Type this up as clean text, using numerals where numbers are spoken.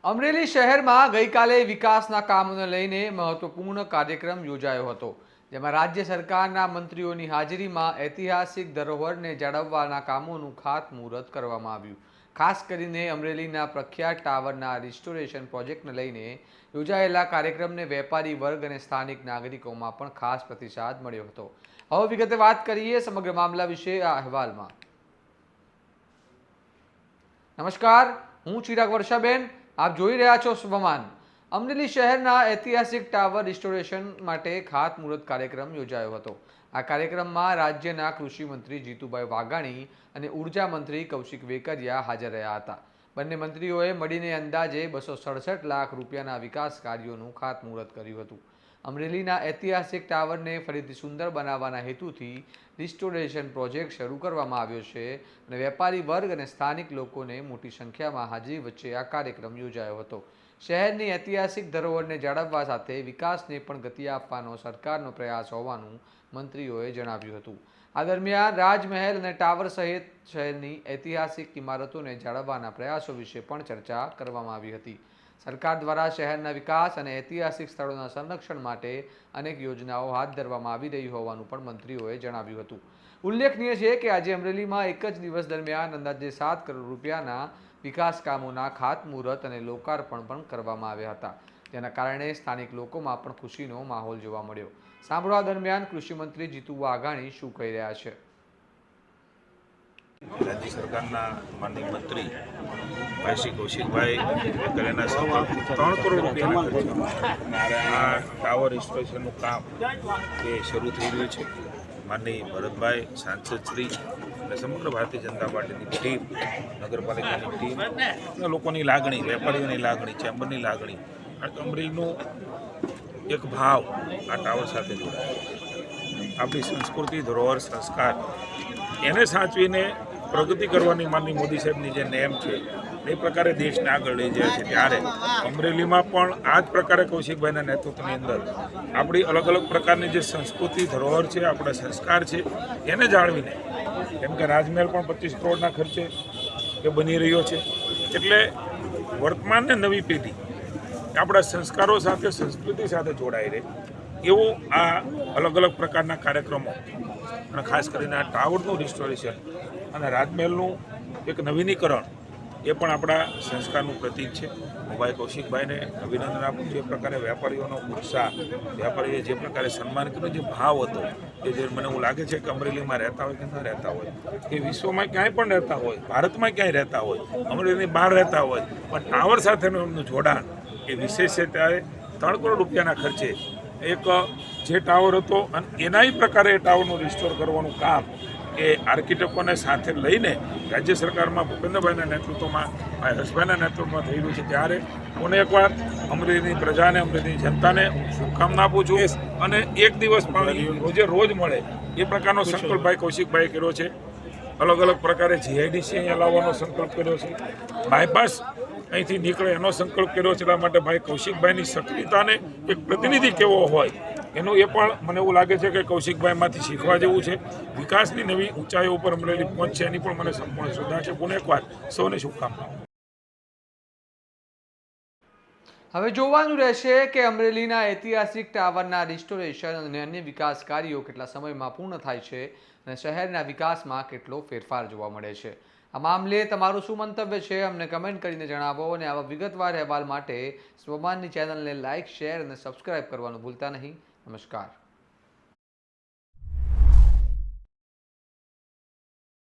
અમરેલી શહેરમાં ગઈકાલે વિકાસના કામોને લઈને મહત્વપૂર્ણ કાર્યક્રમ યોજાયો હતો, જેમાં રાજ્ય સરકારના મંત્રીઓની હાજરીમાં ઐતિહાસિક ધરોહરને જાળવવાના કામોનું ખાતમુહૂર્ત કરવામાં આવ્યું। ખાસ કરીને અમરેલીના પ્રખ્યાત ટાવરના રિસ્ટોરેશન પ્રોજેક્ટને લઈને યોજાયેલા કાર્યક્રમને વેપારી વર્ગ અને સ્થાનિક નાગરિકોમાં પણ ખાસ પ્રતિસાદ મળ્યો હતો। હવે વિગતે વાત કરીએ સમગ્ર મામલા વિશે આ અહેવાલમાં। નમસ્કાર, હું ચિરાગ વર્ષાબેન, આપ જોઈ રહ્યા છો સ્વમાન। અમરેલી શહેરના ઐતિહાસિક ટાવર રિસ્ટોરેશન માટે ખાતમુહૂર્ત કાર્યક્રમ યોજાયો હતો। આ કાર્યક્રમમાં રાજ્યના કૃષિ મંત્રી જીતુભાઈ વાઘાણી અને ઉર્જા મંત્રી કૌશિક વેકરિયા હાજર રહ્યા હતા। બંને મંત્રીઓએ મળીને અંદાજે 267 લાખ રૂપિયાના વિકાસ કાર્યોનું ખાતમુહૂર્ત કર્યું હતું। અમરેલીના ઐતિહાસિક ટાવરને ફરીથી સુંદર બનાવવાના હેતુથી રિસ્ટોરેશન પ્રોજેક્ટ શરૂ કરવામાં આવ્યો છે અને વેપારી વર્ગ અને સ્થાનિક લોકોને મોટી સંખ્યામાં હાજરી વચ્ચે આ કાર્યક્રમ યોજાયો હતો। શહેરની ઐતિહાસિક ધરોહરને જાળવવા સાથે વિકાસને પણ ગતિ આપવાનો સરકારનો પ્રયાસ હોવાનું મંત્રીઓએ જણાવ્યું હતું। આ દરમિયાન રાજમહેલ અને ટાવર સહિત શહેરની ઐતિહાસિક ઇમારતોને જાળવવાના પ્રયાસો વિશે પણ ચર્ચા કરવામાં આવી હતી। સરકાર દ્વારા શહેરના વિકાસ અને ઐતિહાસિક સ્થળોના સંરક્ષણ માટે અનેક યોજનાઓ હાથ ધરવામાં આવી રહી હોવાનું પણ મંત્રીઓએ જણાવ્યું હતું। ઉલ્લેખનીય છે કે આજે અમરેલીમાં એક જ દિવસ દરમિયાન અંદાજે 7 કરોડ રૂપિયાના વિકાસ કામોના ખાતમુહૂર્ત અને લોકાર્પણ પણ કરવામાં આવ્યા હતા, જેના કારણે સ્થાનિક લોકોમાં પણ ખુશીનો માહોલ જોવા મળ્યો। સાંભળવા દરમિયાન કૃષિ મંત્રી જીતુ વાઘાણી શું કહી રહ્યા છે। રાજ્ય સરકારના માનનીય મંત્રી ભાઈ શ્રી કૌશિકભાઈ વેકરિયાના સંકલ્પથી 3 કરોડ રૂપિયાના ખર્ચે આ ટાવર રિસ્ટોરેશનનું કામ એ શરૂ થઈ રહ્યું છે। માનનીય ભરતભાઈ, સાંસદશ્રી અને સમગ્ર ભારતીય જનતા પાર્ટીની ટીમ, નગરપાલિકાની ટીમ અને લોકોની લાગણી, વેપારીઓની લાગણી, ચેમ્બરની લાગણી, અમરેલીનું એક ભાવ આ ટાવર સાથે જોડાય। આપણી સંસ્કૃતિ, ધરોહર, સંસ્કાર એને સાચવીને પ્રગતિ કરવાની માનની મોદી સાહેબની જે નેમ છે એ પ્રકારે દેશને આગળ લઈ જાય છે। ત્યારે અમરેલીમાં પણ આ જ પ્રકારે કૌશિકભાઈના નેતૃત્વની અંદર આપણી અલગ અલગ પ્રકારની જે સંસ્કૃતિ, ધરોહર છે, આપણા સંસ્કાર છે એને જાળવીને, કેમ કે રાજમહેલ પણ 25 કરોડના ખર્ચે એ બની રહ્યો છે। એટલે વર્તમાન ને નવી પેઢી આપણા સંસ્કારો સાથે, સંસ્કૃતિ સાથે જોડાઈ રહે એવું આ અલગ અલગ પ્રકારના કાર્યક્રમો અને ખાસ કરીને આ ટાવરનું રિસ્ટોરેશન અને રાજમહેલનું એક નવીનીકરણ એ પણ આપણા સંસ્કારનું પ્રતીક છે। હું ભાઈ કૌશિકભાઈને અભિનંદન આપું છું। એ પ્રકારે વેપારીઓનો ઉત્સાહ, વેપારીએ જે પ્રકારે સન્માન કર્યો, જે ભાવ હતો એ જે મને એવું લાગે છે કે અમરેલીમાં રહેતા હોય કે ન રહેતા હોય, એ વિશ્વમાં ક્યાંય પણ રહેતા હોય, ભારતમાં ક્યાંય રહેતા હોય, અમરેલીની બહાર રહેતા હોય, પણ ટાવર સાથેનું એમનું જોડાણ એ વિશેષ છે। ત્યારે 3 કરોડ રૂપિયાના ખર્ચે એક જે ટાવર હતો અને એનાય પ્રકારે એ ટાવરનું રિસ્ટોર કરવાનું કામ એ આર્કિટેક્ટોને સાથે લઈને રાજ્ય સરકારમાં ભૂપેન્દ્રભાઈના નેતૃત્વમાં, ભાઈ હર્ષભાઈના નેતૃત્વમાં થઈ રહ્યું છે। ત્યારે હું એકવાર અમરેલીની પ્રજાને, અમરેલીની જનતાને હું શુભકામના આપું છું અને એક દિવસ પણ રોજે રોજ મળે એ પ્રકારનો સંકલ્પ ભાઈ કૌશિકભાઈએ કર્યો છે। અલગ અલગ પ્રકારે જીઆઈડીસી અહીંયા લાવવાનો સંકલ્પ કર્યો છે, બાયપાસ અહીંથી નીકળે એનો સંકલ્પ કર્યો છે। એટલા માટે ભાઈ કૌશિકભાઈની સક્રિયતાને એક પ્રતિનિધિ કેવો હોય એનું એ પણ મને એવું લાગે છે કે કૌશિકભાઈમાંથી શીખવા જેવું છે। વિકાસની નવી ઊંચાઈઓ ઉપર અમરેલી પહોંચશે એની પણ મને સંપૂર્ણ શ્રદ્ધા છે। પુનઃ એકવાર સૌને શુભકામનાઓ। હવે જોવાનું રહેશે કે અમરેલીના ઐતિહાસિક ટાવરના રિસ્ટોરેશન અને અન્ય વિકાસ કાર્યો કેટલા સમયમાં પૂર્ણ થાય છે અને શહેરના વિકાસમાં કેટલો ફેરફાર જોવા મળે છે। આ મામલે તમારું શું મંતવ્ય છે અમને કમેન્ટ કરીને જણાવો અને આવા વિગતવાર અહેવાલ માટે સ્વમાનની ચેનલને લાઇક, શેર અને સબસ્ક્રાઇબ કરવાનું ભૂલતા નહીં। નમસ્કાર।